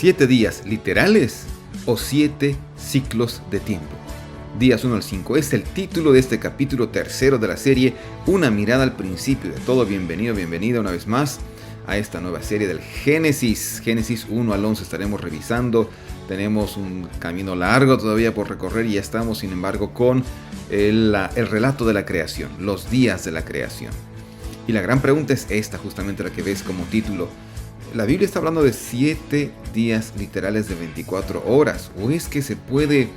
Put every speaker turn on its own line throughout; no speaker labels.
¿7 días literales o 7 ciclos de tiempo? Días 1 al 5 es el título de este capítulo tercero de la serie Una mirada al principio de todo. Bienvenida una vez más a esta nueva serie del Génesis. Génesis 1 al 11 estaremos revisando. Tenemos un camino largo todavía por recorrer y ya estamos, sin embargo, con el relato de la creación, los días de la creación. Y la gran pregunta es esta, justamente la que ves como título. La Biblia está hablando de 7 días literales de 24 horas. ¿O es que se puede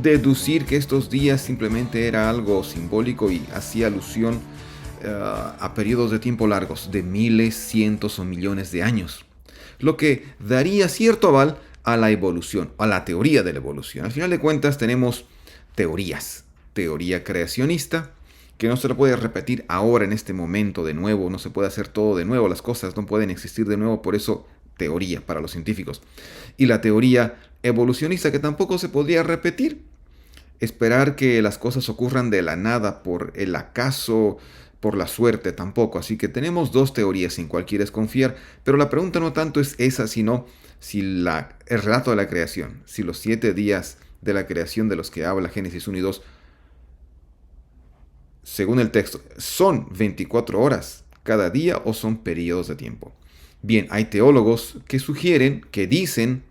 deducir que estos días simplemente era algo simbólico y hacía alusión a periodos de tiempo largos, de miles, cientos o millones de años? Lo que daría cierto aval a la evolución, a la teoría de la evolución. Al final de cuentas tenemos teorías. Teoría creacionista, que no se lo puede repetir ahora en este momento de nuevo, no se puede hacer todo de nuevo, las cosas no pueden existir de nuevo, por eso teoría para los científicos. Y la teoría evolucionista, que tampoco se podría repetir. Esperar que las cosas ocurran de la nada por el acaso, por la suerte, tampoco. Así que tenemos dos teorías en cual quieres confiar, pero la pregunta no tanto es esa, sino si el relato de la creación, si los 7 días de la creación de los que habla Génesis 1 y 2, según el texto, ¿son 24 horas cada día o son periodos de tiempo? Bien, hay teólogos que sugieren, que dicen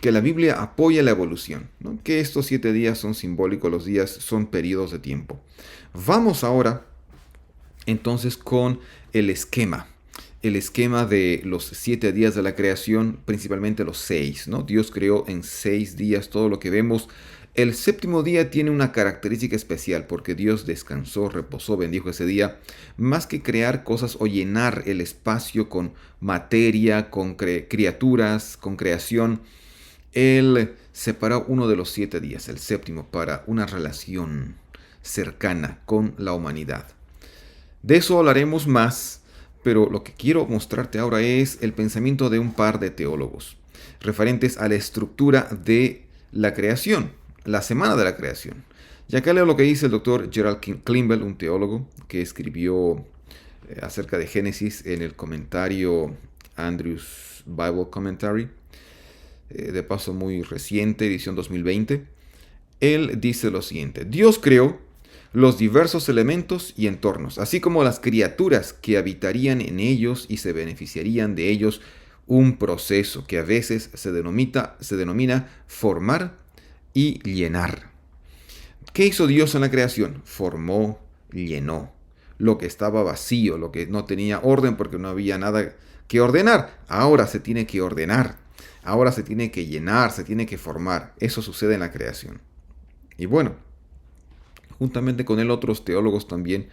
que la Biblia apoya la evolución, ¿no? Que estos 7 días son simbólicos, los días son periodos de tiempo. Vamos ahora entonces con el esquema de los 7 días de la creación, principalmente los 6, ¿no? Dios creó en 6 días todo lo que vemos. El séptimo día tiene una característica especial porque Dios descansó, reposó, bendijo ese día. Más que crear cosas o llenar el espacio con materia, con criaturas, con creación, Él separó uno de los 7 días, el séptimo, para una relación cercana con la humanidad. De eso hablaremos más, pero lo que quiero mostrarte ahora es el pensamiento de un par de teólogos referentes a la estructura de la creación, la semana de la creación. Y acá leo lo que dice el doctor Gerald Klimble, un teólogo que escribió acerca de Génesis en el comentario Andrews Bible Commentary, de paso muy reciente, edición 2020. Él dice lo siguiente: Dios creó los diversos elementos y entornos, así como las criaturas que habitarían en ellos y se beneficiarían de ellos, un proceso que a veces se denomina formar y llenar. ¿Qué hizo Dios en la creación? Formó, llenó. Lo que estaba vacío, lo que no tenía orden porque no había nada que ordenar, ahora se tiene que ordenar. Ahora se tiene que llenar, se tiene que formar. Eso sucede en la creación. Y bueno, juntamente con él otros teólogos también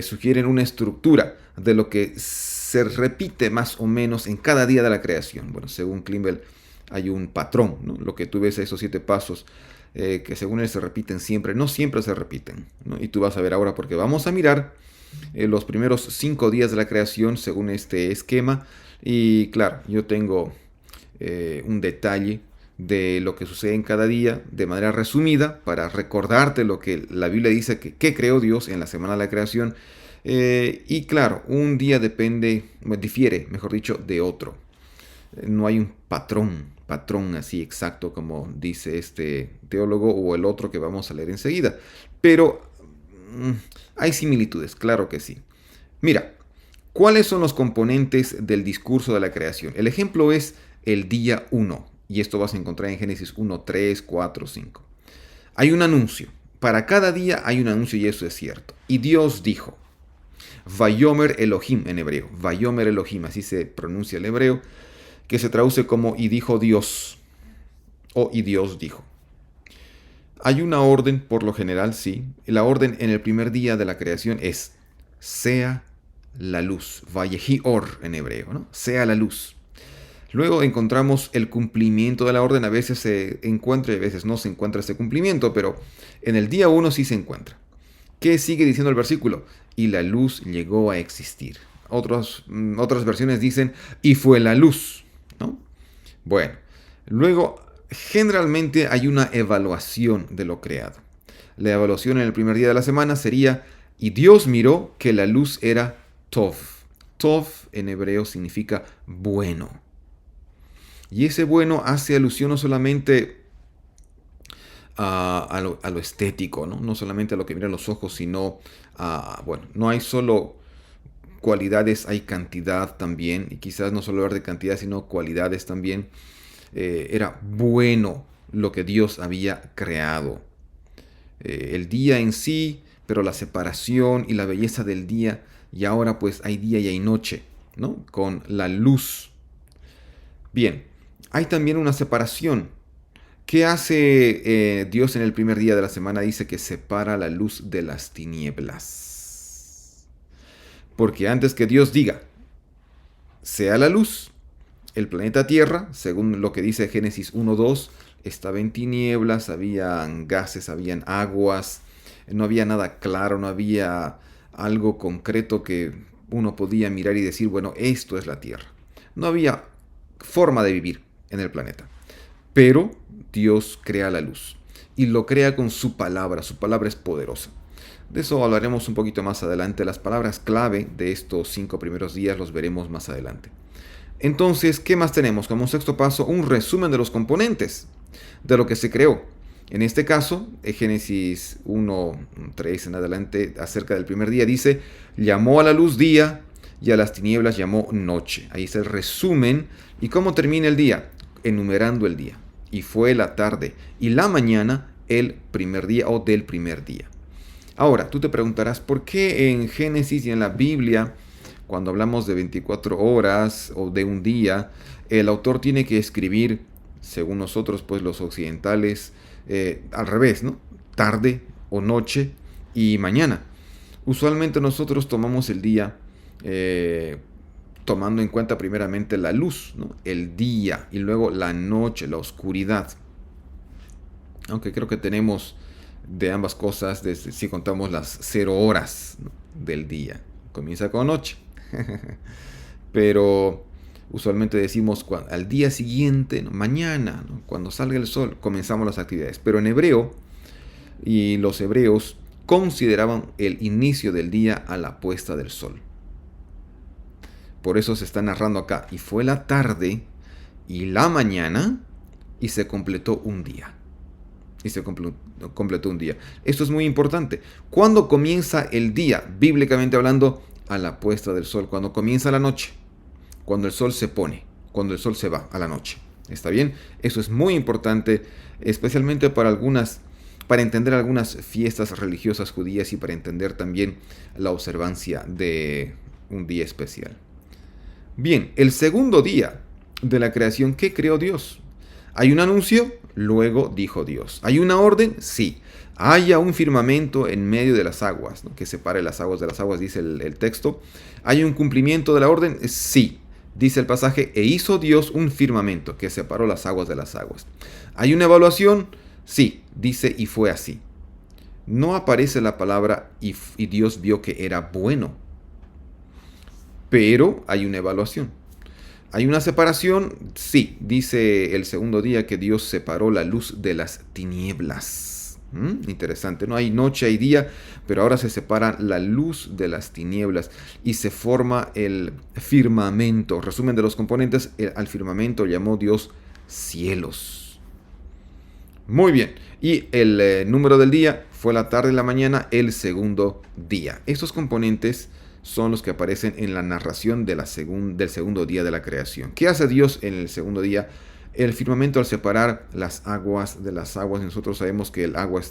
sugieren una estructura de lo que se repite más o menos en cada día de la creación. Bueno, según Klimble hay un patrón, ¿no? Lo que tú ves, esos 7 pasos que según él se repiten siempre, no siempre se repiten, ¿no? Y tú vas a ver ahora porque vamos a mirar los primeros 5 días de la creación según este esquema. Y claro, yo tengo un detalle de lo que sucede en cada día de manera resumida para recordarte lo que la Biblia dice que creó Dios en la semana de la creación. Y claro, un día difiere, mejor dicho, de otro. No hay un patrón así exacto como dice este teólogo o el otro que vamos a leer enseguida. Pero hay similitudes, claro que sí. Mira, ¿cuáles son los componentes del discurso de la creación? El ejemplo es el día 1. Y esto vas a encontrar en Génesis 1, 3, 4, 5. Hay un anuncio. Para cada día hay un anuncio y eso es cierto. Y Dios dijo, Vayomer Elohim en hebreo. Vayomer Elohim, así se pronuncia el hebreo, que se traduce como y dijo Dios. O y Dios dijo. Hay una orden, por lo general, sí. La orden en el primer día de la creación es sea la luz. Vayehi or en hebreo, ¿no? Sea la luz. Luego encontramos el cumplimiento de la orden. A veces se encuentra y a veces no se encuentra ese cumplimiento, pero en el día 1 sí se encuentra. ¿Qué sigue diciendo el versículo? Y la luz llegó a existir. Otras versiones dicen, y fue la luz, ¿no? Bueno, luego generalmente hay una evaluación de lo creado. La evaluación en el primer día de la semana sería, y Dios miró que la luz era tov. Tov en hebreo significa bueno. Y ese bueno hace alusión no solamente a lo estético, ¿no? No solamente a lo que miran los ojos, sino bueno, no hay solo cualidades, hay cantidad también, y quizás no solo hablar de cantidad, sino cualidades también. Era bueno lo que Dios había creado. El día en sí, pero la separación y la belleza del día, y ahora pues hay día y hay noche, ¿no? Con la luz. Bien, hay también una separación. ¿Qué hace Dios en el primer día de la semana? Dice que separa la luz de las tinieblas. Porque antes que Dios diga, sea la luz, el planeta Tierra, según lo que dice Génesis 1:2, estaba en tinieblas, habían gases, habían aguas, no había nada claro, no había algo concreto que uno podía mirar y decir, bueno, esto es la Tierra. No había forma de vivir en el planeta. Pero Dios crea la luz y lo crea con su palabra es poderosa. De eso hablaremos un poquito más adelante. Las palabras clave de estos 5 primeros días los veremos más adelante. Entonces, ¿qué más tenemos? Como sexto paso, un resumen de los componentes de lo que se creó. En este caso, Génesis 1:3 en adelante, acerca del primer día, dice, llamó a la luz día y a las tinieblas llamó noche. Ahí está el resumen. ¿Y cómo termina el día? Enumerando el día. Y fue la tarde y la mañana el primer día o del primer día. Ahora, tú te preguntarás, ¿por qué en Génesis y en la Biblia, cuando hablamos de 24 horas o de un día, el autor tiene que escribir, según nosotros, pues los occidentales, al revés, ¿no? Tarde o noche y mañana. Usualmente nosotros tomamos el día tomando en cuenta primeramente la luz, ¿no? El día, y luego la noche, la oscuridad. Aunque creo que tenemos de ambas cosas, desde, si contamos las 0 horas, ¿no?, del día. Comienza con noche. Pero usualmente decimos al día siguiente, ¿no?, mañana, ¿no?, cuando salga el sol, comenzamos las actividades. Pero en hebreo, y los hebreos consideraban el inicio del día a la puesta del sol. Por eso se está narrando acá. Y fue la tarde y la mañana y se completó un día. Y se completó un día. Esto es muy importante. ¿Cuándo comienza el día? Bíblicamente hablando, a la puesta del sol. Cuando comienza la noche. Cuando el sol se pone. Cuando el sol se va a la noche. ¿Está bien? Eso es muy importante, especialmente para entender algunas fiestas religiosas judías y para entender también la observancia de un día especial. Bien, el segundo día de la creación, ¿qué creó Dios? ¿Hay un anuncio? Luego dijo Dios. ¿Hay una orden? Sí. Haya un firmamento en medio de las aguas, ¿no?, que separe las aguas de las aguas, dice el texto. ¿Hay un cumplimiento de la orden? Sí. Dice el pasaje, e hizo Dios un firmamento que separó las aguas de las aguas. ¿Hay una evaluación? Sí. Dice, y fue así. No aparece la palabra y Dios vio que era bueno. Pero hay una evaluación. ¿Hay una separación? Sí, dice el segundo día que Dios separó la luz de las tinieblas. Interesante, ¿no? Hay noche, hay día, pero ahora se separa la luz de las tinieblas y se forma el firmamento. Resumen de los componentes, al firmamento llamó Dios cielos. Muy bien, y el número del día fue la tarde y la mañana, el segundo día. Estos componentes son los que aparecen en la narración del segundo día de la creación. ¿Qué hace Dios en el segundo día? El firmamento, al separar las aguas de las aguas. Nosotros sabemos que el agua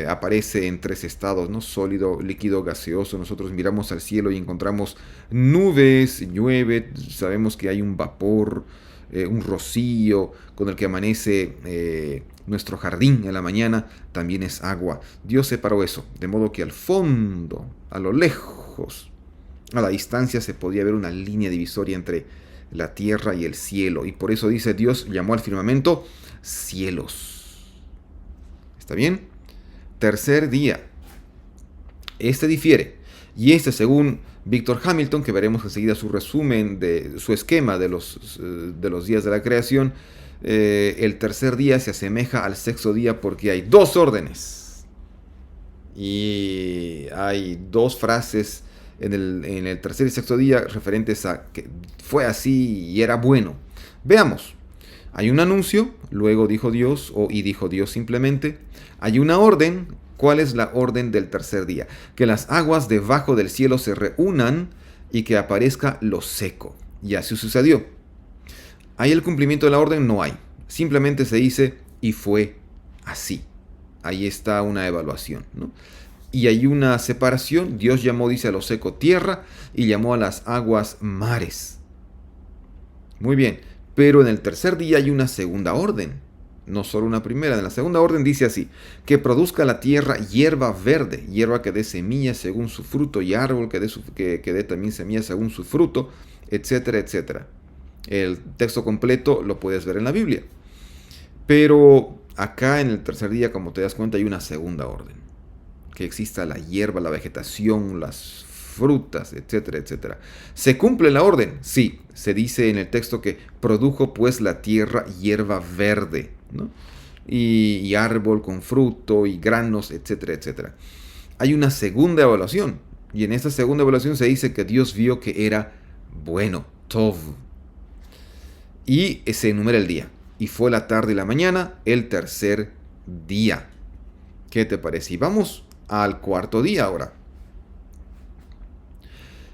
aparece en 3 estados, ¿no? Sólido, líquido, gaseoso. Nosotros miramos al cielo y encontramos nubes, llueve, sabemos que hay un vapor, un rocío con el que amanece nuestro jardín en la mañana, también es agua. Dios separó eso, de modo que al fondo, a lo lejos, a la distancia, se podía ver una línea divisoria entre la tierra y el cielo. Y por eso dice, Dios llamó al firmamento cielos. ¿Está bien? Tercer día. Este difiere. Y este, según Víctor Hamilton, que veremos enseguida su resumen de su esquema de los días de la creación, el tercer día se asemeja al sexto día porque hay 2 órdenes. Y hay 2 frases en el tercer y sexto día referentes a que fue así y era bueno. Veamos. Hay un anuncio, luego dijo Dios, y dijo Dios simplemente. Hay una orden. ¿Cuál es la orden del tercer día? Que las aguas debajo del cielo se reúnan y que aparezca lo seco. Y así sucedió. ¿Hay el cumplimiento de la orden? No hay. Simplemente se dice, y fue así. Ahí está una evaluación, ¿no? Y hay una separación. Dios llamó, dice, a lo seco tierra y llamó a las aguas mares. Muy bien. Pero en el tercer día hay una segunda orden. No solo una primera. En la segunda orden dice así: que produzca la tierra hierba verde, hierba que dé semilla según su fruto, y árbol que dé también semilla según su fruto, etcétera, etcétera. El texto completo lo puedes ver en la Biblia. Pero acá en el tercer día, como te das cuenta, hay una segunda orden. Que exista la hierba, la vegetación, las frutas, etcétera, etcétera. ¿Se cumple la orden? Sí. Se dice en el texto que produjo pues la tierra hierba verde, ¿no? Y árbol con fruto y granos, etcétera, etcétera. Hay una segunda evaluación. Y en esta segunda evaluación se dice que Dios vio que era bueno, tov. Y se enumera el día. Y fue la tarde y la mañana, el tercer día. ¿Qué te parece? Y vamos al cuarto día ahora.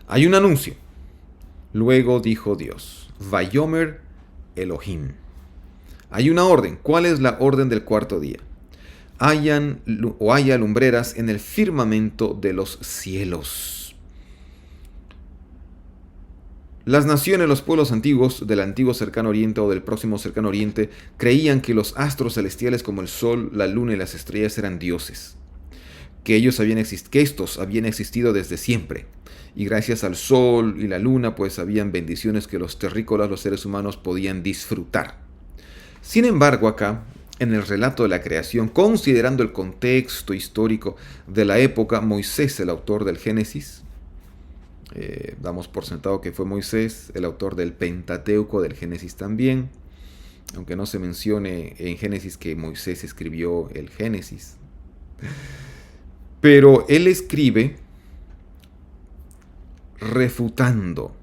Hay un anuncio. Luego dijo Dios, Vayomer Elohim. Hay una orden. ¿Cuál es la orden del cuarto día? Haya lumbreras en el firmamento de los cielos. Las naciones, los pueblos antiguos del antiguo cercano oriente o del próximo cercano oriente creían que los astros celestiales como el sol, la luna y las estrellas eran dioses. Que estos habían existido desde siempre. Y gracias al sol y la luna, pues habían bendiciones que los terrícolas, los seres humanos, podían disfrutar. Sin embargo, acá, en el relato de la creación, considerando el contexto histórico de la época, Moisés, el autor del Génesis, damos por sentado que fue Moisés, el autor del Pentateuco, del Génesis también, aunque no se mencione en Génesis que Moisés escribió el Génesis. Pero él escribe refutando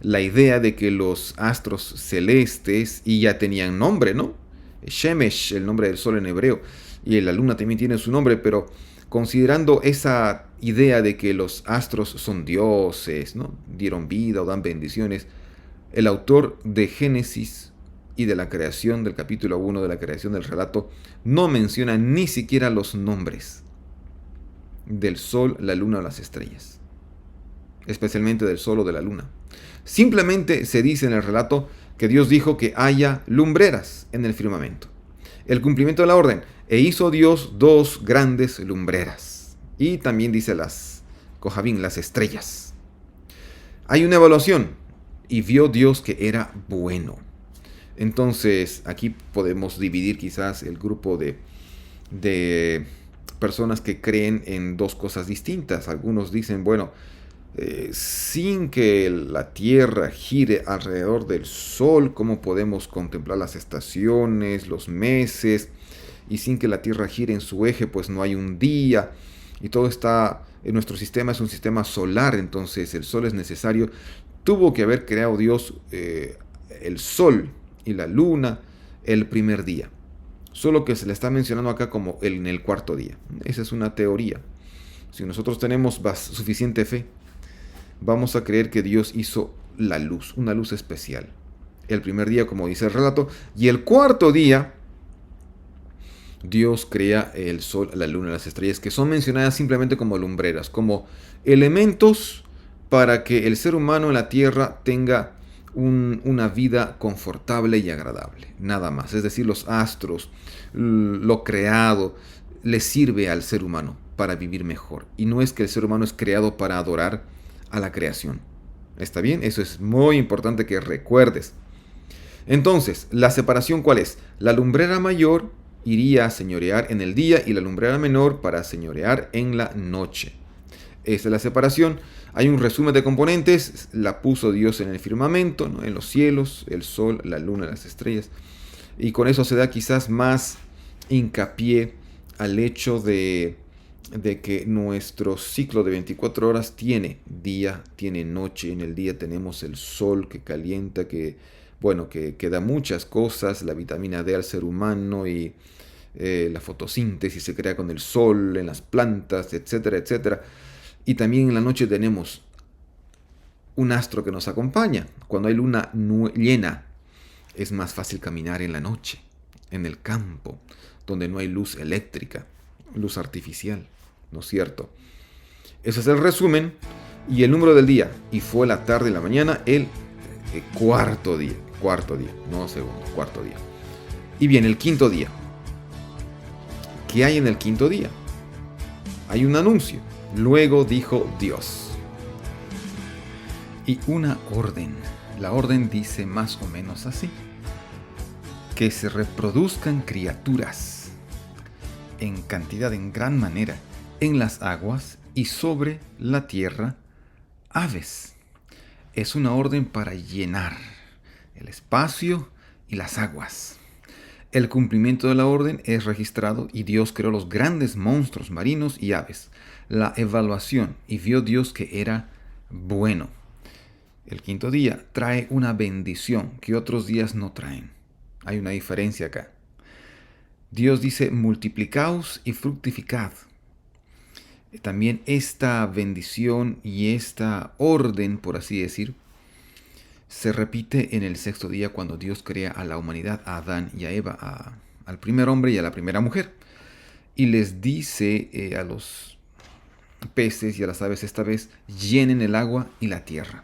la idea de que los astros celestes, y ya tenían nombre, ¿no? Shemesh, el nombre del sol en hebreo, y la luna también tiene su nombre, pero considerando esa idea de que los astros son dioses, ¿no? Dieron vida o dan bendiciones, el autor de Génesis y de la creación, del capítulo 1 de la creación del relato, no menciona ni siquiera los nombres del sol, la luna o las estrellas, especialmente del sol o de la luna. Simplemente se dice en el relato que Dios dijo que haya lumbreras en el firmamento. El cumplimiento de la orden: e hizo Dios 2 grandes lumbreras. Y también dice las Kohabim, las estrellas. Hay una evaluación: y vio Dios que era bueno. Entonces aquí podemos dividir quizás el grupo de personas que creen en dos cosas distintas. Algunos dicen, bueno, sin que la Tierra gire alrededor del Sol, ¿cómo podemos contemplar las estaciones, los meses? Y sin que la Tierra gire en su eje, pues no hay un día. Y todo está, en nuestro sistema es un sistema solar, entonces el Sol es necesario. Tuvo que haber creado Dios el Sol y la Luna el primer día. Solo que se le está mencionando acá como en el cuarto día. Esa es una teoría. Si nosotros tenemos suficiente fe, vamos a creer que Dios hizo la luz, una luz especial. El primer día, como dice el relato, y el cuarto día, Dios crea el sol, la luna y las estrellas, que son mencionadas simplemente como lumbreras, como elementos para que el ser humano en la tierra tenga una vida confortable y agradable. Nada más. Es decir, los astros, lo creado, le sirve al ser humano para vivir mejor. Y no es que el ser humano es creado para adorar a la creación. ¿Está bien? Eso es muy importante que recuerdes. Entonces, ¿la separación cuál es? La lumbrera mayor iría a señorear en el día y la lumbrera menor para señorear en la noche. Esa es la separación. Hay un resumen de componentes. La puso Dios en el firmamento, ¿no? En los cielos, el sol, la luna, las estrellas. Y con eso se da quizás más hincapié al hecho de que nuestro ciclo de 24 horas tiene día, tiene noche. En el día tenemos el sol que calienta, que bueno, que da muchas cosas, la vitamina D al ser humano y la fotosíntesis se crea con el sol, en las plantas, etcétera, etcétera. Y también en la noche tenemos un astro que nos acompaña. Cuando hay luna llena, es más fácil caminar en la noche, en el campo, donde no hay luz eléctrica, luz artificial, ¿no es cierto? Ese es el resumen y el número del día. Y fue la tarde y la mañana el cuarto día, no segundo, cuarto día. Y bien, el quinto día. ¿Qué hay en el quinto día? Hay un anuncio. Luego dijo Dios. Y una orden. La orden dice más o menos así: que se reproduzcan criaturas en cantidad, en gran manera, en las aguas y sobre la tierra, aves. Es una orden para llenar el espacio y las aguas. El cumplimiento de la orden es registrado y Dios creó los grandes monstruos marinos y aves. La evaluación, y vio Dios que era bueno. El quinto día trae una bendición que otros días no traen. Hay una diferencia acá. Dios dice: multiplicaos y fructificad. También esta bendición y esta orden, por así decir, se repite en el sexto día cuando Dios crea a la humanidad, a Adán y a Eva, al primer hombre y a la primera mujer. Y les dice a los peces y a las aves esta vez: llenen el agua y la tierra.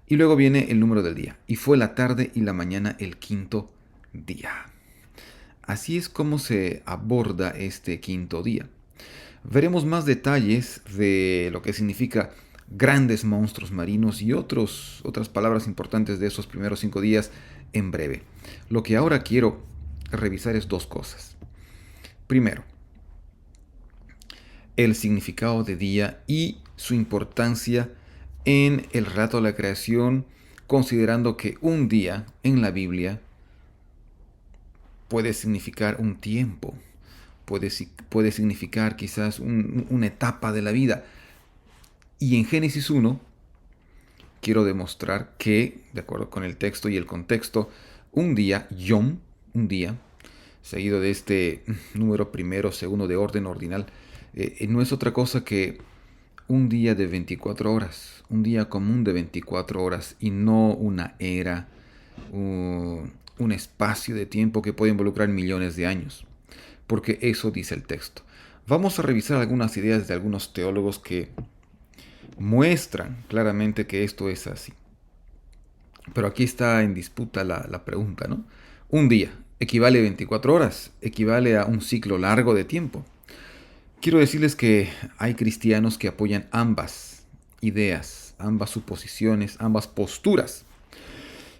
Y luego viene el número del día. Y fue la tarde y la mañana el quinto día. Así es como se aborda este quinto día. Veremos más detalles de lo que significa grandes monstruos marinos y otras palabras importantes de esos primeros 5 días en breve. Lo que ahora quiero revisar es dos cosas. Primero, el significado de día y su importancia en el relato de la creación, considerando que un día en la Biblia puede significar un tiempo, puede significar quizás una etapa de la vida. Y en Génesis 1 quiero demostrar que, de acuerdo con el texto y el contexto, un día, yom, un día, seguido de este número primero, segundo de orden ordinal, no es otra cosa que un día de 24 horas, un día común de 24 horas y no una era, un espacio de tiempo que puede involucrar millones de años, porque eso dice el texto. Vamos a revisar algunas ideas de algunos teólogos que muestran claramente que esto es así. Pero aquí está en disputa la pregunta, ¿no? Un día equivale a 24 horas, equivale a un ciclo largo de tiempo. Quiero decirles que hay cristianos que apoyan ambas ideas, ambas suposiciones, ambas posturas,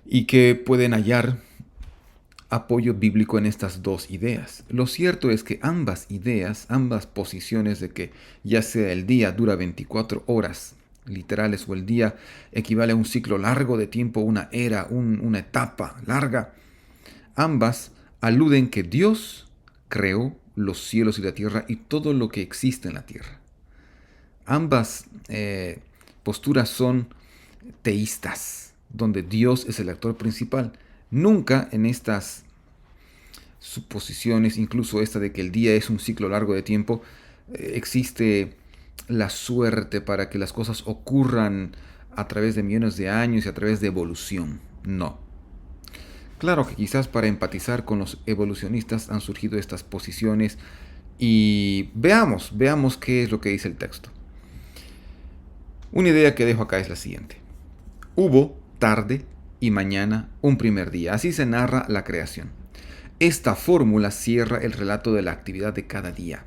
y que pueden hallar apoyo bíblico en estas dos ideas. Lo cierto es que ambas ideas, ambas posiciones de que ya sea el día dura 24 horas literales o el día equivale a un ciclo largo de tiempo, una era, una etapa larga, ambas aluden que Dios creó los cielos y la tierra y todo lo que existe en la tierra. Ambas posturas son teístas, donde Dios es el actor principal. Nunca en estas suposiciones, incluso esta de que el día es un ciclo largo de tiempo, existe la suerte para que las cosas ocurran a través de millones de años y a través de evolución. No. Claro que quizás para empatizar con los evolucionistas han surgido estas posiciones y veamos qué es lo que dice el texto. Una idea que dejo acá es la siguiente. Hubo tarde y mañana un primer día. Así se narra la creación. Esta fórmula cierra el relato de la actividad de cada día.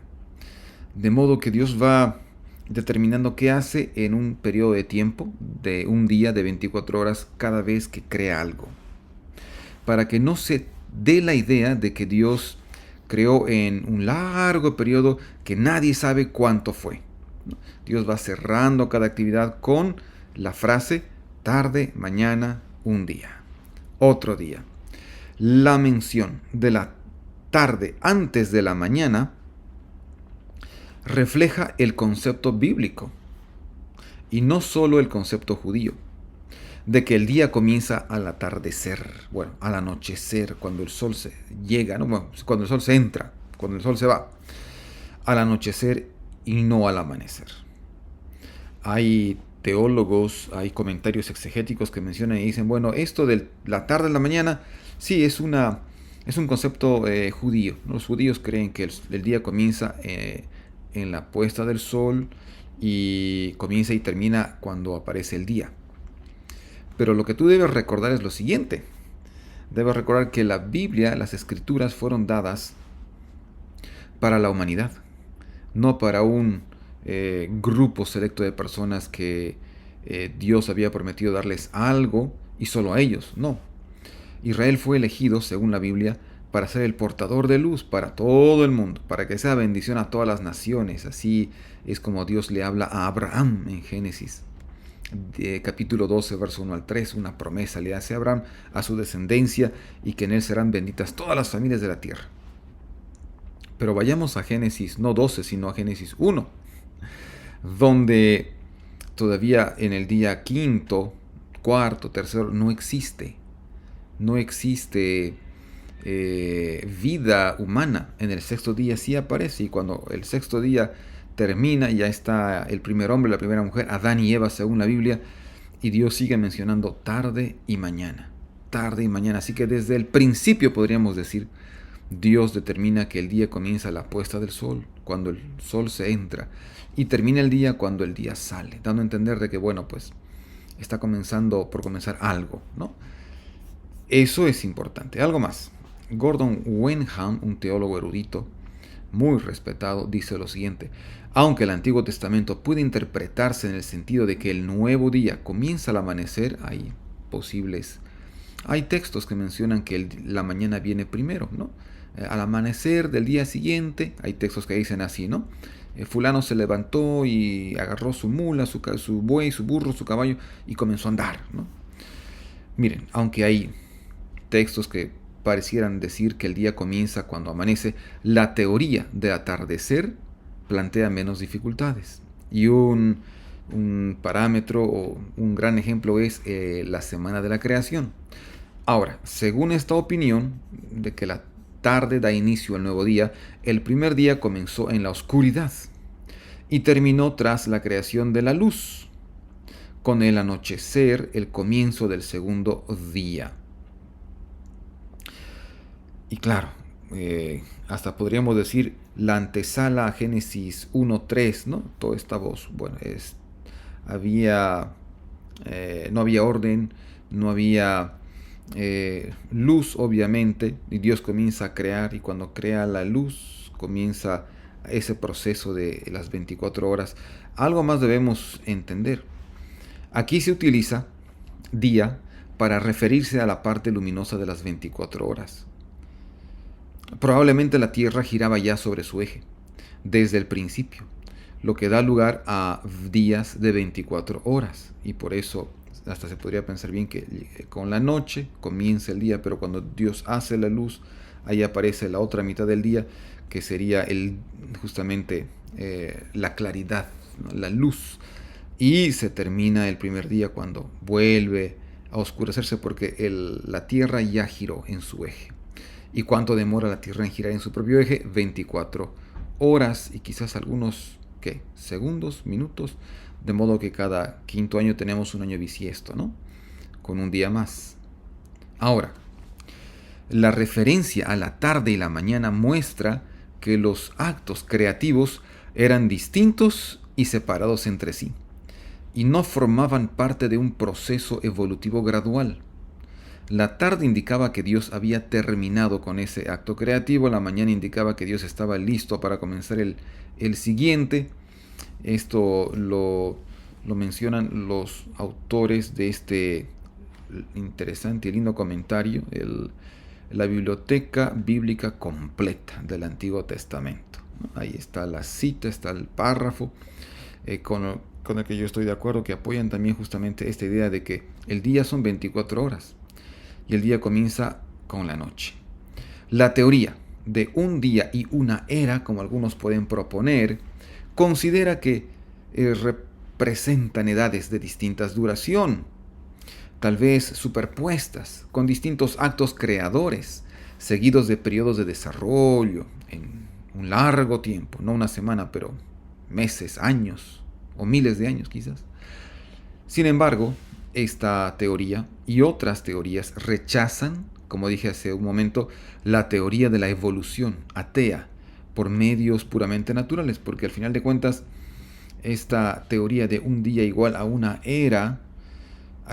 De modo que Dios va determinando qué hace en un periodo de tiempo, de un día de 24 horas, cada vez que crea algo. Para que no se dé la idea de que Dios creó en un largo periodo que nadie sabe cuánto fue. Dios va cerrando cada actividad con la frase tarde, mañana, un día, otro día. La mención de la tarde antes de la mañana refleja el concepto bíblico y no solo el concepto judío. de que el día comienza al atardecer, bueno, al anochecer, cuando el sol se llega, ¿no? Bueno, cuando el sol se entra, cuando el sol se va, al anochecer y no al amanecer. Hay teólogos, hay comentarios exegéticos que mencionan y dicen, bueno, esto de la tarde a la mañana, sí, es un concepto judío. Los judíos creen que el día comienza en la puesta del sol y comienza y termina cuando aparece el día. Pero lo que tú debes recordar es lo siguiente. Debes recordar que la Biblia, las escrituras fueron dadas para la humanidad, no para un grupo selecto de personas que Dios había prometido darles algo y solo a ellos. No. Israel fue elegido, según la Biblia, para ser el portador de luz para todo el mundo, para que sea bendición a todas las naciones. Así es como Dios le habla a Abraham en Génesis capítulo 12, verso 1 al 3, una promesa le hace a Abraham, a su descendencia, y que en él serán benditas todas las familias de la tierra. Pero vayamos a Génesis, no 12, sino a Génesis 1, donde todavía en el día quinto, cuarto, tercero, no existe vida humana. En el sexto día sí aparece, y cuando el sexto día termina, ya está el primer hombre, la primera mujer, Adán y Eva según la Biblia, y Dios sigue mencionando tarde y mañana, tarde y mañana. Así que desde el principio podríamos decir, Dios determina que el día comienza a la puesta del sol, cuando el sol se entra, y termina el día cuando el día sale, dando a entender de que, bueno, pues está comenzando por comenzar algo, ¿no? Eso es importante. Algo más. Gordon Wenham, un teólogo erudito muy respetado, dice lo siguiente: aunque el Antiguo Testamento puede interpretarse en el sentido de que el nuevo día comienza al amanecer, hay textos que mencionan que la mañana viene primero, ¿no? Al amanecer del día siguiente, hay textos que dicen así, ¿no? Fulano se levantó y agarró su mula, su buey, su burro, su caballo y comenzó a andar, ¿no? Miren, aunque hay textos que parecieran decir que el día comienza cuando amanece, la teoría de atardecer plantea menos dificultades. Y un parámetro o un gran ejemplo es la semana de la creación. Ahora, según esta opinión de que la tarde da inicio al nuevo día, el primer día comenzó en la oscuridad y terminó tras la creación de la luz, con el anochecer, el comienzo del segundo día. Y claro, hasta podríamos decir la antesala a Génesis 1:3, ¿no? Toda esta voz, bueno, no había orden, no había luz, obviamente, y Dios comienza a crear, y cuando crea la luz, comienza ese proceso de las 24 horas. Algo más debemos entender. Aquí se utiliza día para referirse a la parte luminosa de las 24 horas. Probablemente la Tierra giraba ya sobre su eje, desde el principio, lo que da lugar a días de 24 horas. Y por eso hasta se podría pensar bien que con la noche comienza el día, pero cuando Dios hace la luz, ahí aparece la otra mitad del día, que sería justamente la claridad, ¿no? La luz. Y se termina el primer día cuando vuelve a oscurecerse porque la Tierra ya giró en su eje. ¿Y cuánto demora la Tierra en girar en su propio eje? 24 horas y quizás algunos, segundos, minutos, de modo que cada quinto año tenemos un año bisiesto, ¿no? Con un día más. Ahora, la referencia a la tarde y la mañana muestra que los actos creativos eran distintos y separados entre sí, y no formaban parte de un proceso evolutivo gradual. La tarde indicaba que Dios había terminado con ese acto creativo, la mañana indicaba que Dios estaba listo para comenzar el siguiente. Esto lo mencionan los autores de este interesante y lindo comentario, la Biblioteca Bíblica Completa del Antiguo Testamento. Ahí está la cita, está el párrafo con el que yo estoy de acuerdo, que apoyan también justamente esta idea de que el día son 24 horas. Y el día comienza con la noche. La teoría de un día y una era, como algunos pueden proponer, considera que representan edades de distintas duración, tal vez superpuestas, con distintos actos creadores, seguidos de periodos de desarrollo en un largo tiempo, no una semana, pero meses, años o miles de años quizás. Sin embargo, esta teoría y otras teorías rechazan, como dije hace un momento, la teoría de la evolución atea por medios puramente naturales, porque al final de cuentas, esta teoría de un día igual a una era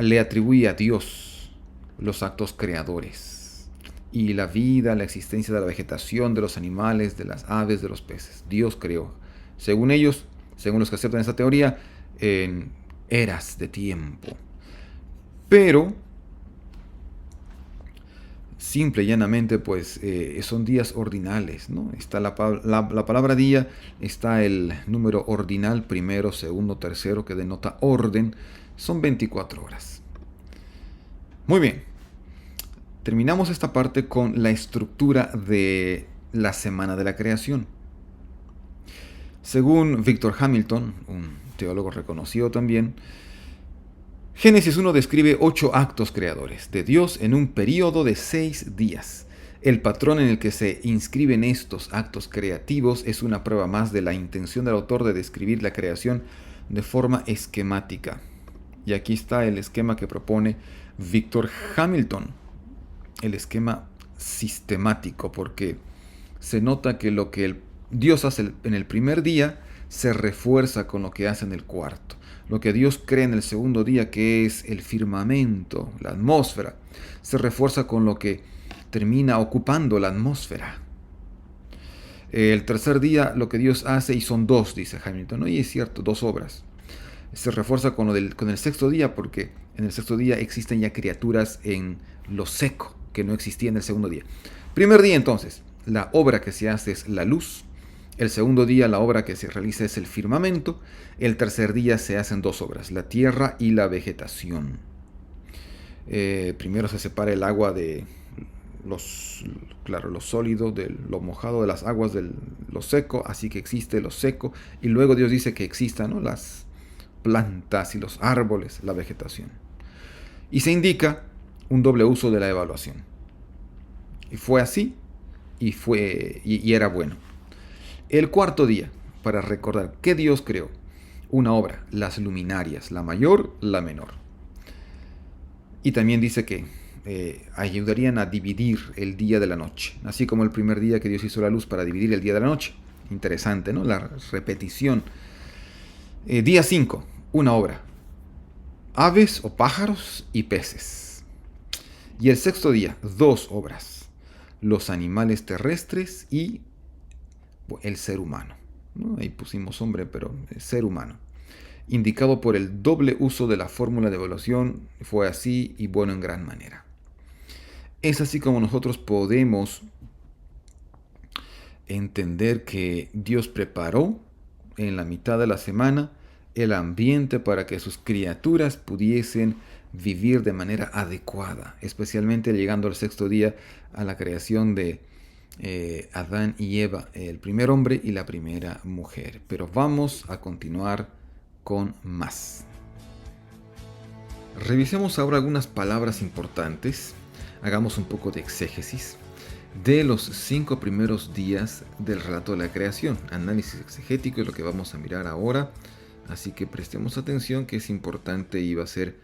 le atribuye a Dios los actos creadores y la vida, la existencia de la vegetación, de los animales, de las aves, de los peces. Dios creó, según ellos, según los que aceptan esta teoría, en eras de tiempo. Pero, simple y llanamente, pues son días ordinales, ¿no? Está la palabra día, está el número ordinal, primero, segundo, tercero, que denota orden. Son 24 horas. Muy bien. Terminamos esta parte con la estructura de la semana de la creación. Según Victor Hamilton, un teólogo reconocido también, Génesis 1 describe 8 actos creadores de Dios en un período de 6 días. El patrón en el que se inscriben estos actos creativos es una prueba más de la intención del autor de describir la creación de forma esquemática. Y aquí está el esquema que propone Victor Hamilton, el esquema sistemático, porque se nota que lo que Dios hace en el primer día se refuerza con lo que hace en el cuarto. Lo que Dios crea en el segundo día, que es el firmamento, la atmósfera, se refuerza con lo que termina ocupando la atmósfera. El tercer día lo que Dios hace, y son 2, dice Hamilton, ¿no? Y es cierto, 2 obras. Se refuerza con el sexto día, porque en el sexto día existen ya criaturas en lo seco, que no existía en el segundo día. Primer día entonces, la obra que se hace es la luz. El segundo día la obra que se realiza es el firmamento. El tercer día se hacen 2 obras, la tierra y la vegetación. Primero se separa el agua de lo sólido, de lo mojado, de las aguas de lo seco, así que existe lo seco. Y luego Dios dice que existan, ¿no?, las plantas y los árboles, la vegetación. Y se indica un doble uso de la evaluación. Y fue así, y era bueno. El cuarto día, para recordar que Dios creó una obra, las luminarias, la mayor, la menor. Y también dice que ayudarían a dividir el día de la noche, así como el primer día que Dios hizo la luz para dividir el día de la noche. Interesante, ¿no? La repetición. Día 5, una obra. Aves o pájaros y peces. Y el sexto día, 2 obras. Los animales terrestres y el ser humano, ¿no? Ahí pusimos hombre, pero el ser humano. Indicado por el doble uso de la fórmula de evaluación, fue así y bueno en gran manera. Es así como nosotros podemos entender que Dios preparó en la mitad de la semana el ambiente para que sus criaturas pudiesen vivir de manera adecuada, especialmente llegando al sexto día a la creación de Adán y Eva, el primer hombre y la primera mujer. Pero vamos a continuar con más. Revisemos ahora algunas palabras importantes. Hagamos un poco de exégesis de los 5 primeros días del relato de la creación. Análisis exegético es lo que vamos a mirar ahora. Así que prestemos atención, que es importante y va a ser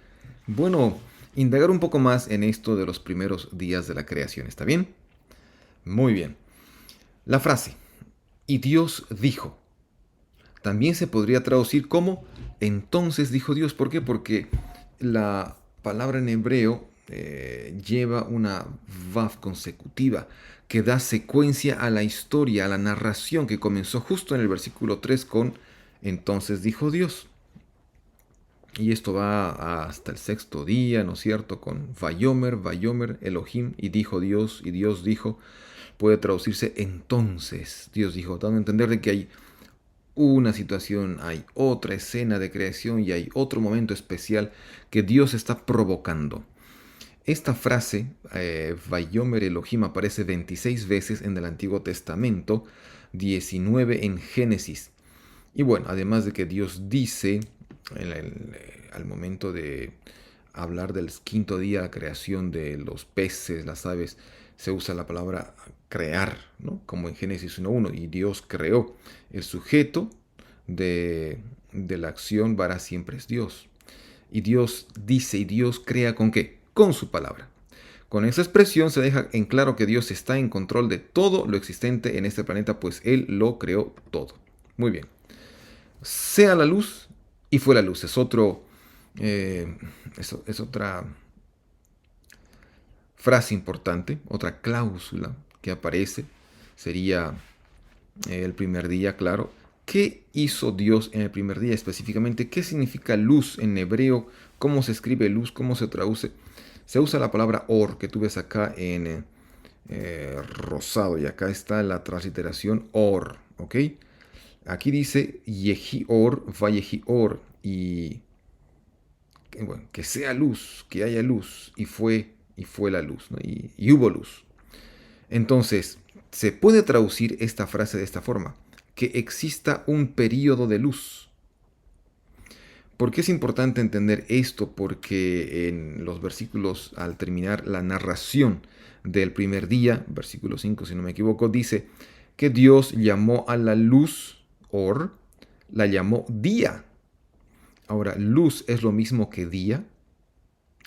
bueno indagar un poco más en esto de los primeros días de la creación. ¿Está bien? Muy bien. La frase, y Dios dijo, también se podría traducir como, entonces dijo Dios. ¿Por qué? Porque la palabra en hebreo lleva una vav consecutiva que da secuencia a la historia, a la narración que comenzó justo en el versículo 3 con, entonces dijo Dios. Y esto va hasta el sexto día, ¿no es cierto? Con Vayomer, Elohim, y Dios dijo. Puede traducirse entonces, Dios dijo, dando a entender de que hay una situación, hay otra escena de creación y hay otro momento especial que Dios está provocando. Esta frase, Vayomer Elohim, aparece 26 veces en el Antiguo Testamento, 19 en Génesis. Y bueno, además de que Dios dice al momento de hablar del quinto día, la creación de los peces, las aves, se usa la palabra crear, ¿no? Como en Génesis 1:1, y Dios creó. El sujeto de la acción para siempre es Dios. Y Dios dice, y Dios crea ¿con qué? Con su palabra. Con esa expresión se deja en claro que Dios está en control de todo lo existente en este planeta, pues Él lo creó todo. Muy bien. Sea la luz y fue la luz. Es otra frase importante, otra cláusula que aparece. Sería el primer día, claro. ¿Qué hizo Dios en el primer día específicamente? ¿Qué significa luz en hebreo? ¿Cómo se escribe luz? ¿Cómo se traduce? Se usa la palabra or, que tú ves acá en rosado, y acá está la transliteración or, ¿ok? Aquí dice Yehi or, Vayehi or, y bueno, que sea luz, que haya luz, y fue la luz, ¿no? Y hubo luz. Entonces, se puede traducir esta frase de esta forma: que exista un periodo de luz. ¿Por qué es importante entender esto? Porque en los versículos, al terminar la narración del primer día, versículo 5 si no me equivoco, dice que Dios llamó a la luz, or, la llamó día. Ahora, luz es lo mismo que día.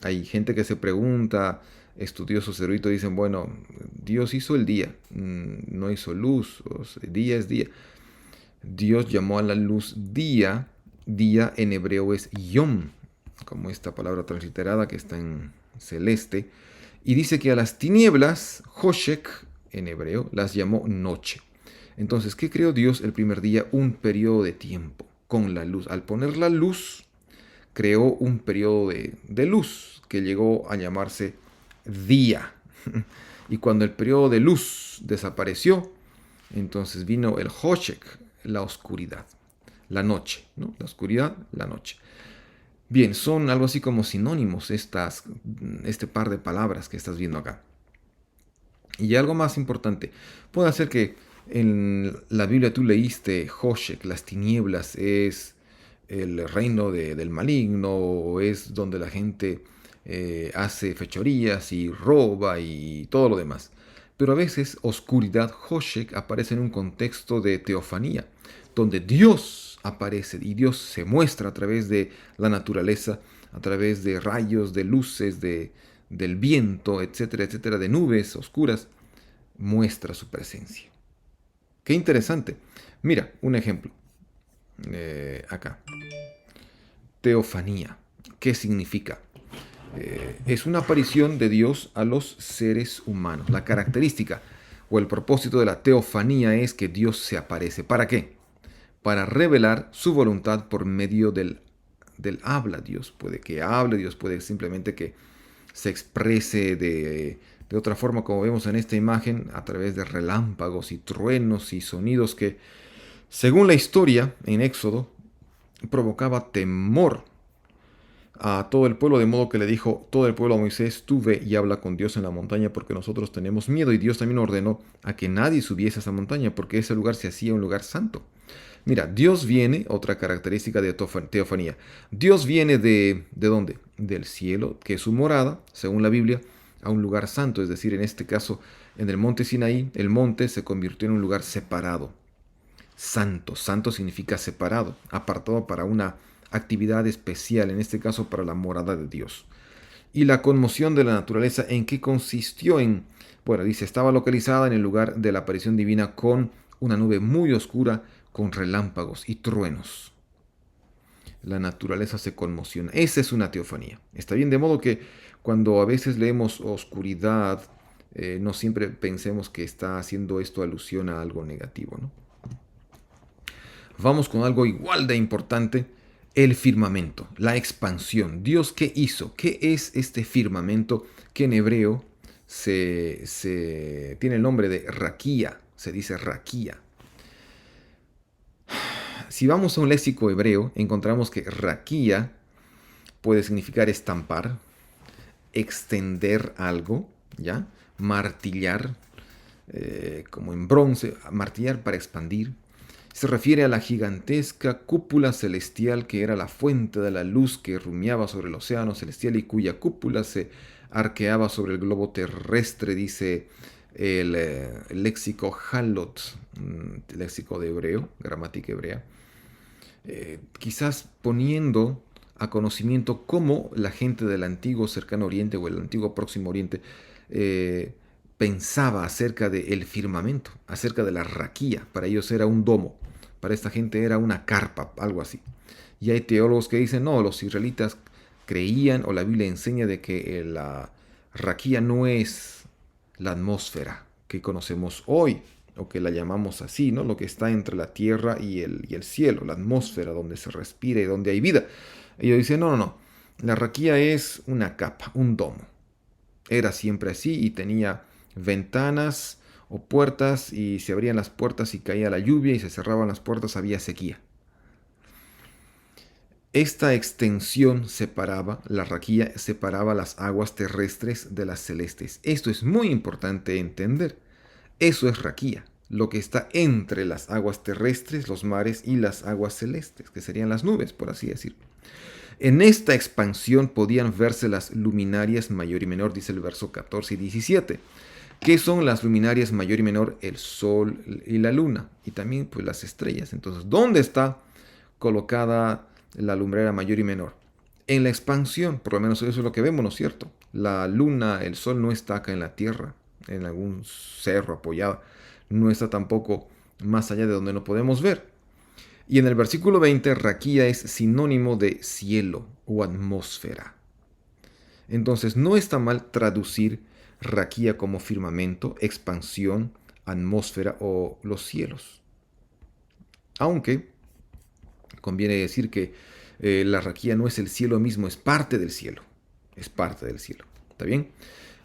Hay gente que se pregunta, estudiosos eruditos dicen, bueno, Dios hizo el día, no hizo luz, o sea, día es día. Dios llamó a la luz día, día en hebreo es yom, como esta palabra transliterada que está en celeste, y dice que a las tinieblas, hoshek en hebreo, las llamó noche. Entonces, ¿qué creó Dios el primer día? Un periodo de tiempo con la luz. Al poner la luz, creó un periodo de luz que llegó a llamarse día. Y cuando el periodo de luz desapareció, entonces vino el Hoshek, la oscuridad, la noche, ¿no? La oscuridad, la noche. Bien, son algo así como sinónimos este par de palabras que estás viendo acá. Y algo más importante, puede ser que en la Biblia tú leíste Hoshek, las tinieblas, es el reino del maligno, o es donde la gente hace fechorías y roba y todo lo demás. Pero a veces oscuridad, Hoshek, aparece en un contexto de teofanía, donde Dios aparece y Dios se muestra a través de la naturaleza, a través de rayos, de luces, del viento, etcétera, etcétera, de nubes oscuras, muestra su presencia. Qué interesante. Mira, un ejemplo. Acá. Teofanía. ¿Qué significa? Es una aparición de Dios a los seres humanos. La característica o el propósito de la teofanía es que Dios se aparece. ¿Para qué? Para revelar su voluntad por medio del habla. Dios puede que hable, Dios puede simplemente que se exprese de otra forma, como vemos en esta imagen, a través de relámpagos y truenos y sonidos que, según la historia en Éxodo, provocaba temor a todo el pueblo, de modo que le dijo todo el pueblo a Moisés: tú ve y habla con Dios en la montaña, porque nosotros tenemos miedo. Y Dios también ordenó a que nadie subiese a esa montaña, porque ese lugar se hacía un lugar santo. Mira, Dios viene, otra característica de teofanía, Dios viene ¿de dónde? Del cielo, que es su morada, según la Biblia, a un lugar santo, es decir, en este caso, en el monte Sinaí, el monte se convirtió en un lugar separado. Santo, santo significa separado, apartado para una actividad especial, en este caso para la morada de Dios. Y la conmoción de la naturaleza, ¿en qué consistió? Bueno, dice, estaba localizada en el lugar de la aparición divina con una nube muy oscura, con relámpagos y truenos. La naturaleza se conmociona. Esa es una teofanía. Está bien, de modo que cuando a veces leemos oscuridad, no siempre pensemos que está haciendo esto alusión a algo negativo, ¿no? Vamos con algo igual de importante: el firmamento, la expansión. ¿Dios qué hizo? ¿Qué es este firmamento que en hebreo tiene el nombre de raquía? Se dice raquía. Si vamos a un léxico hebreo, encontramos que raquía puede significar estampar, extender algo, ¿ya? Martillar, como en bronce, martillar para expandir. Se refiere a la gigantesca cúpula celestial que era la fuente de la luz que rumiaba sobre el océano celestial y cuya cúpula se arqueaba sobre el globo terrestre, dice el léxico Halot, léxico de hebreo, gramática hebrea, quizás poniendo a conocimiento cómo la gente del antiguo cercano oriente o el antiguo próximo oriente pensaba acerca del firmamento, acerca de la raquía. Para ellos era un domo, para esta gente era una carpa, algo así. Y hay teólogos que dicen, no, los israelitas creían o la Biblia enseña de que la raquía no es la atmósfera que conocemos hoy, o que la llamamos así, ¿no? Lo que está entre la tierra y el cielo, la atmósfera donde se respira y donde hay vida. Ellos dicen, no, no, no, la raquía es una capa, un domo. Era siempre así y tenía ventanas o puertas y se abrían las puertas y caía la lluvia y se cerraban las puertas, había sequía. Esta extensión separaba, la raquía separaba las aguas terrestres de las celestes. Esto es muy importante entender. Eso es raquía, lo que está entre las aguas terrestres, los mares y las aguas celestes, que serían las nubes, por así decir. En esta expansión podían verse las luminarias mayor y menor, dice el verso 14 y 17. ¿Qué son las luminarias mayor y menor? El sol y la luna, y también pues las estrellas. Entonces, ¿dónde está colocada la lumbrera mayor y menor? En la expansión, por lo menos eso es lo que vemos, ¿no es cierto? La luna, el sol no está acá en la tierra, en algún cerro apoyado, no está tampoco más allá de donde no podemos ver. Y en el versículo 20, raquía es sinónimo de cielo o atmósfera. Entonces no está mal traducir raquía como firmamento, expansión, atmósfera o los cielos. Aunque conviene decir que la raquía no es el cielo mismo, es parte del cielo. Es parte del cielo. ¿Está bien?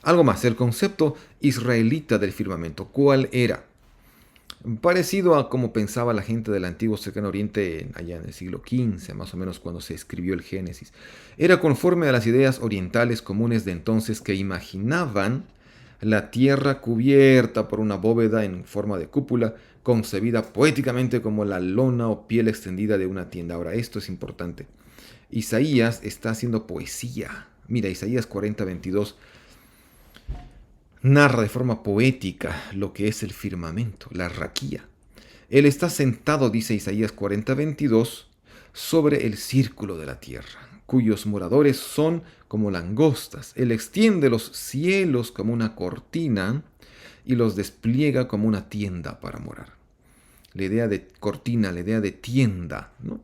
Algo más, el concepto israelita del firmamento. ¿Cuál era? Parecido a como pensaba la gente del antiguo cercano oriente allá en el siglo XV, más o menos cuando se escribió el Génesis. Era conforme a las ideas orientales comunes de entonces que imaginaban la tierra cubierta por una bóveda en forma de cúpula, concebida poéticamente como la lona o piel extendida de una tienda. Ahora, esto es importante. Isaías está haciendo poesía. Mira, Isaías 40:22 narra de forma poética lo que es el firmamento, la raquía. Él está sentado, dice Isaías 40:22, sobre el círculo de la tierra, cuyos moradores son como langostas. Él extiende los cielos como una cortina y los despliega como una tienda para morar. La idea de cortina, la idea de tienda, ¿no?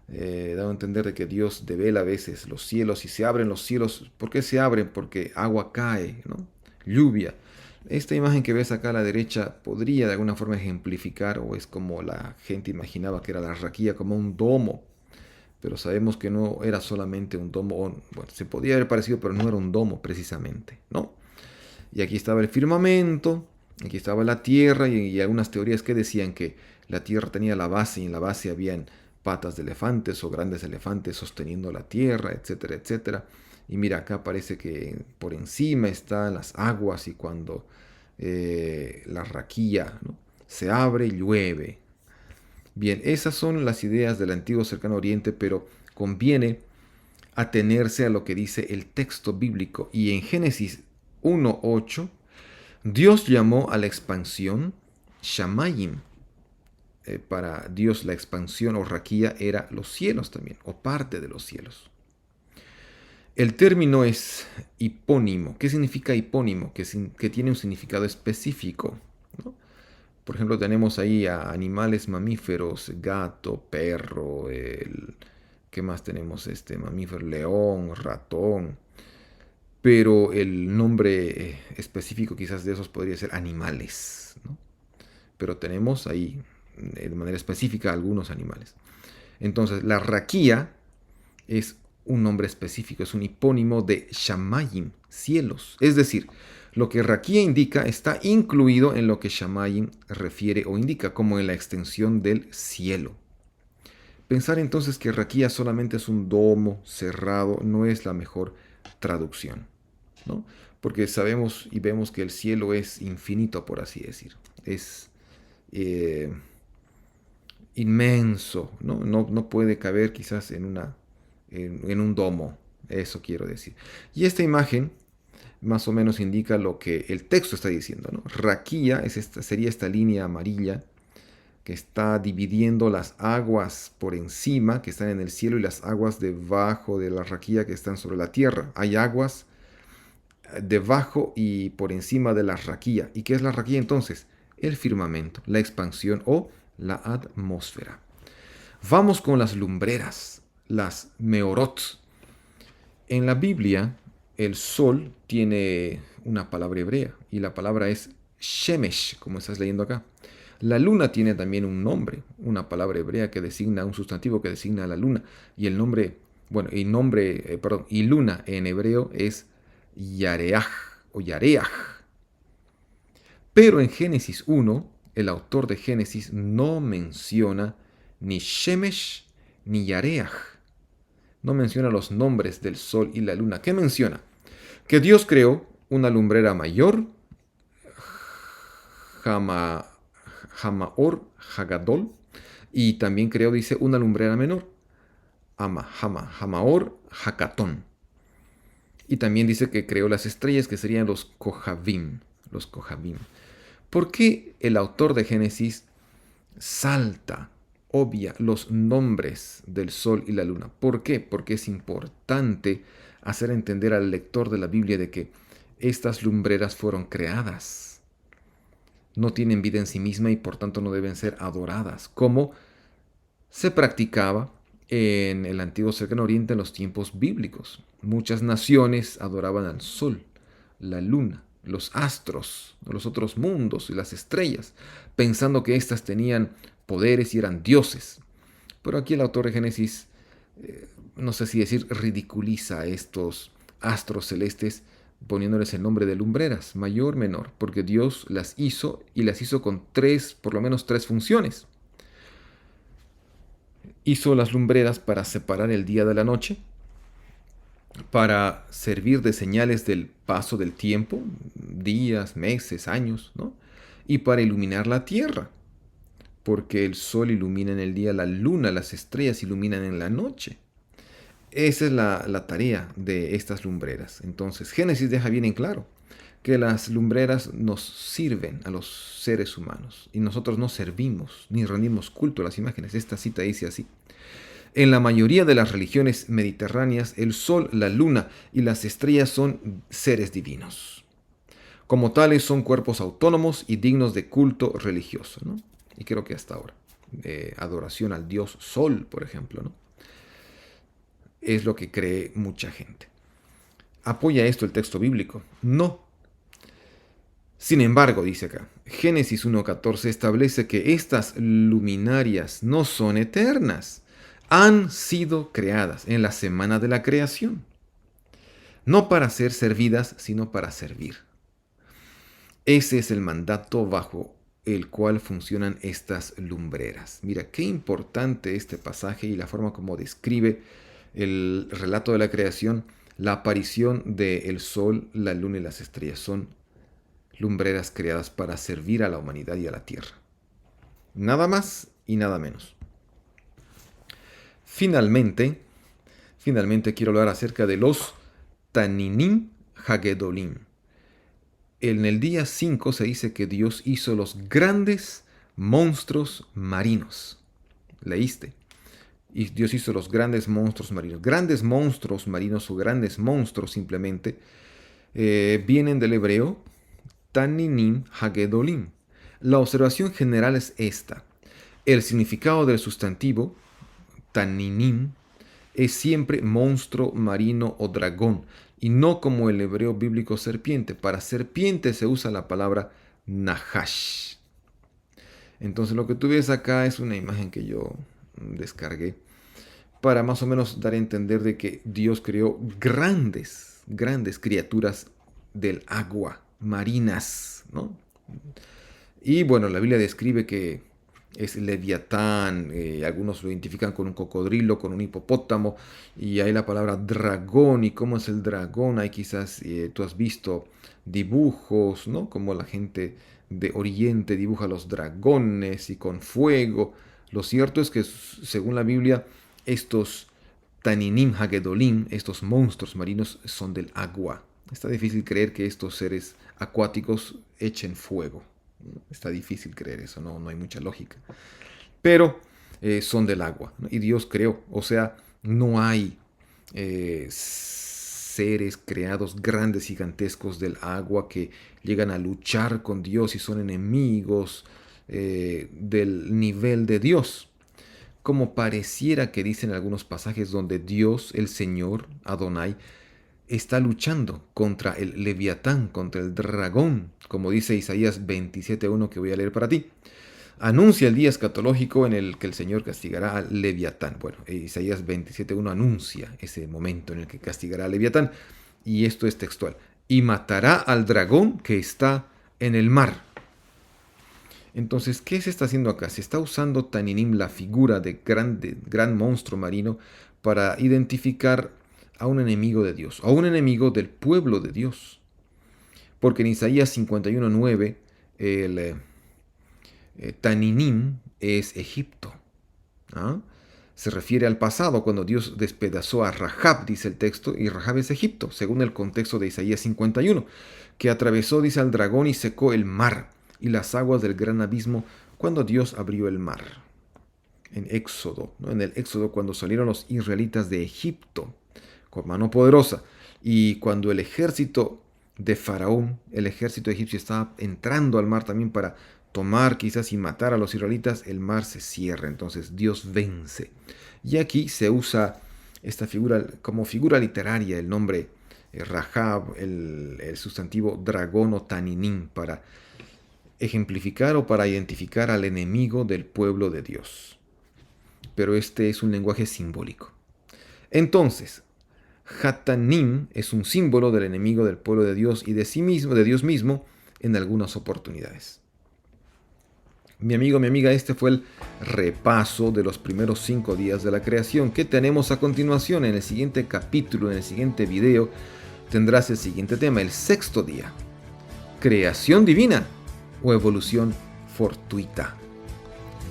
Da a entender de que Dios devela a veces los cielos y se abren los cielos. ¿Por qué se abren? Porque agua cae, ¿no? Lluvia. Esta imagen que ves acá a la derecha podría de alguna forma ejemplificar, o es como la gente imaginaba que era la raquía, como un domo, pero sabemos que no era solamente un domo, bueno, se podía haber parecido, pero no era un domo precisamente, ¿no? Y aquí estaba el firmamento, aquí estaba la tierra y algunas teorías que decían que la tierra tenía la base y en la base habían patas de elefantes o grandes elefantes sosteniendo la tierra, etcétera, etcétera. Y mira, acá parece que por encima están las aguas y cuando la raquía, ¿no?, se abre, llueve. Bien, esas son las ideas del antiguo cercano oriente, pero conviene atenerse a lo que dice el texto bíblico. Y en Génesis 1:8, Dios llamó a la expansión Shamayim. Para Dios la expansión o raquía era los cielos también, o parte de los cielos. El término es hipónimo. ¿Qué significa hipónimo? Que tiene un significado específico, ¿no? Por ejemplo, tenemos ahí a animales mamíferos, gato, perro, ¿qué más tenemos? Mamífero, león, ratón. Pero el nombre específico quizás de esos podría ser animales, ¿no? Pero tenemos ahí de manera específica algunos animales. Entonces, la raquía es un nombre específico, es un hipónimo de Shamayim, cielos. Es decir, lo que raquía indica está incluido en lo que Shamayim refiere o indica, como en la extensión del cielo. Pensar entonces que raquía solamente es un domo cerrado no es la mejor traducción, ¿no? Porque sabemos y vemos que el cielo es infinito, por así decir. Es inmenso, ¿no? No puede caber quizás en un domo, eso quiero decir. Y esta imagen más o menos indica lo que el texto está diciendo, ¿no? Raquía sería esta línea amarilla que está dividiendo las aguas por encima, que están en el cielo, y las aguas debajo de la raquía que están sobre la tierra. Hay aguas debajo y por encima de la raquía. ¿Y qué es la raquía entonces? El firmamento, la expansión o la atmósfera. Vamos con las lumbreras, las meorot. En la Biblia, el sol tiene una palabra hebrea y la palabra es shemesh, como estás leyendo acá. La luna tiene también un nombre, una palabra hebrea que designa un sustantivo que designa a la luna. Y el nombre, bueno, y luna en hebreo es yareaj o yareaj. Pero en Génesis 1, el autor de Génesis no menciona ni shemesh ni yareaj. No menciona los nombres del sol y la luna. ¿Qué menciona? Que Dios creó una lumbrera mayor, Jama, Jamaor, Hagadol, y también creó, dice, una lumbrera menor, Jamaor, Hakatón. Y también dice que creó las estrellas que serían los Kohavim. Los Kohavim. ¿Por qué el autor de Génesis salta, obvia los nombres del sol y la luna? ¿Por qué? Porque es importante hacer entender al lector de la Biblia de que estas lumbreras fueron creadas. No tienen vida en sí misma y por tanto no deben ser adoradas, como se practicaba en el antiguo Cercano Oriente en los tiempos bíblicos. Muchas naciones adoraban al sol, la luna, los astros, los otros mundos y las estrellas, pensando que éstas tenían poderes y eran dioses. Pero aquí el autor de Génesis, no sé si decir, ridiculiza a estos astros celestes poniéndoles el nombre de lumbreras, mayor, menor, porque Dios las hizo y las hizo con por lo menos tres funciones. Hizo las lumbreras para separar el día de la noche, para servir de señales del paso del tiempo, días, meses, años, ¿no? Y para iluminar la tierra, porque el sol ilumina en el día, la luna, las estrellas iluminan en la noche. Esa es la tarea de estas lumbreras. Entonces, Génesis deja bien en claro que las lumbreras nos sirven a los seres humanos y nosotros no servimos ni rendimos culto a las imágenes. Esta cita dice así: en la mayoría de las religiones mediterráneas, el sol, la luna y las estrellas son seres divinos. Como tales, son cuerpos autónomos y dignos de culto religioso, ¿no? Y creo que hasta ahora. Adoración al dios sol, por ejemplo, ¿no? Es lo que cree mucha gente. ¿Apoya esto el texto bíblico? No. Sin embargo, dice acá, Génesis 1.14 establece que estas luminarias no son eternas. Han sido creadas en la semana de la creación. No para ser servidas, sino para servir. Ese es el mandato bajo el cual funcionan estas lumbreras. Mira, qué importante este pasaje y la forma como describe el relato de la creación, la aparición del sol, la luna y las estrellas. Son lumbreras creadas para servir a la humanidad y a la tierra. Nada más y nada menos. Finalmente quiero hablar acerca de los Taninim Hagedolim. En el día 5 se dice que Dios hizo los grandes monstruos marinos. ¿Leíste? Y Dios hizo los grandes monstruos marinos. Grandes monstruos marinos o grandes monstruos simplemente vienen del hebreo Taninim Hagedolim. La observación general es esta. El significado del sustantivo Taninim es siempre monstruo marino o dragón, y no como el hebreo bíblico serpiente. Para serpiente se usa la palabra Nahash. Entonces lo que tú ves acá es una imagen que yo descargué para más o menos dar a entender de que Dios creó grandes criaturas del agua, marinas, ¿no? Y bueno, la Biblia describe que es Leviatán, algunos lo identifican con un cocodrilo, con un hipopótamo, y hay la palabra dragón. ¿Y cómo es el dragón? Hay quizás, tú has visto dibujos, ¿no? Como la gente de Oriente dibuja los dragones y con fuego. Lo cierto es que, según la Biblia, estos Taninim Hagedolim, estos monstruos marinos, son del agua. Está difícil creer que estos seres acuáticos echen fuego. Está difícil creer eso, no hay mucha lógica. Pero son del agua, ¿no? Y Dios creó. O sea, no hay seres creados grandes, gigantescos del agua que llegan a luchar con Dios y son enemigos del nivel de Dios. Como pareciera que dicen algunos pasajes donde Dios, el Señor, Adonai, está luchando contra el Leviatán, contra el dragón, como dice Isaías 27.1 que voy a leer para ti. Anuncia el día escatológico en el que el Señor castigará al Leviatán. Bueno, Isaías 27.1 anuncia ese momento en el que castigará al Leviatán. Y esto es textual. Y matará al dragón que está en el mar. Entonces, ¿qué se está haciendo acá? Se está usando Taninim, la figura de gran monstruo marino, para identificar a un enemigo de Dios, a un enemigo del pueblo de Dios. Porque en Isaías 51.9, el Taninim es Egipto. ¿Ah? Se refiere al pasado, cuando Dios despedazó a Rahab, dice el texto, y Rahab es Egipto, según el contexto de Isaías 51, que atravesó, dice, al dragón y secó el mar y las aguas del gran abismo cuando Dios abrió el mar. En Éxodo, ¿no? En el Éxodo, cuando salieron los israelitas de Egipto con mano poderosa, y cuando el ejército de Faraón, el ejército egipcio, estaba entrando al mar también para tomar quizás y matar a los israelitas, el mar se cierra, entonces Dios vence. Y aquí se usa esta figura como figura literaria, el nombre Rahab, el sustantivo dragón o Taninim, para ejemplificar o para identificar al enemigo del pueblo de Dios. Pero este es un lenguaje simbólico. Entonces, Hatanim es un símbolo del enemigo del pueblo de Dios y de sí mismo, de Dios mismo, en algunas oportunidades. Mi amigo, mi amiga, este fue el repaso de los primeros 5 días de la creación. ¿Qué tenemos a continuación? En el siguiente capítulo, en el siguiente video, tendrás el siguiente tema, el 6º día. ¿Creación divina o evolución fortuita?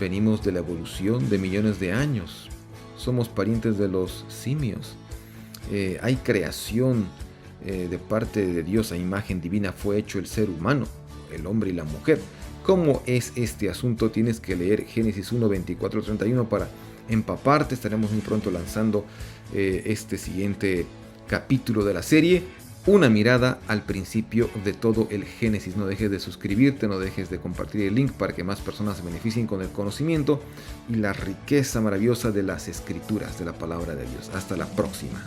Venimos de la evolución de millones de años. Somos parientes de los simios. Hay creación de parte de Dios a imagen divina. Fue hecho el ser humano, el hombre y la mujer. ¿Cómo es este asunto? Tienes que leer Génesis 1, 24, 31 para empaparte. Estaremos muy pronto lanzando este siguiente capítulo de la serie. Una mirada al principio de todo el Génesis. No dejes de suscribirte, no dejes de compartir el link para que más personas se beneficien con el conocimiento y la riqueza maravillosa de las escrituras, de la palabra de Dios. Hasta la próxima.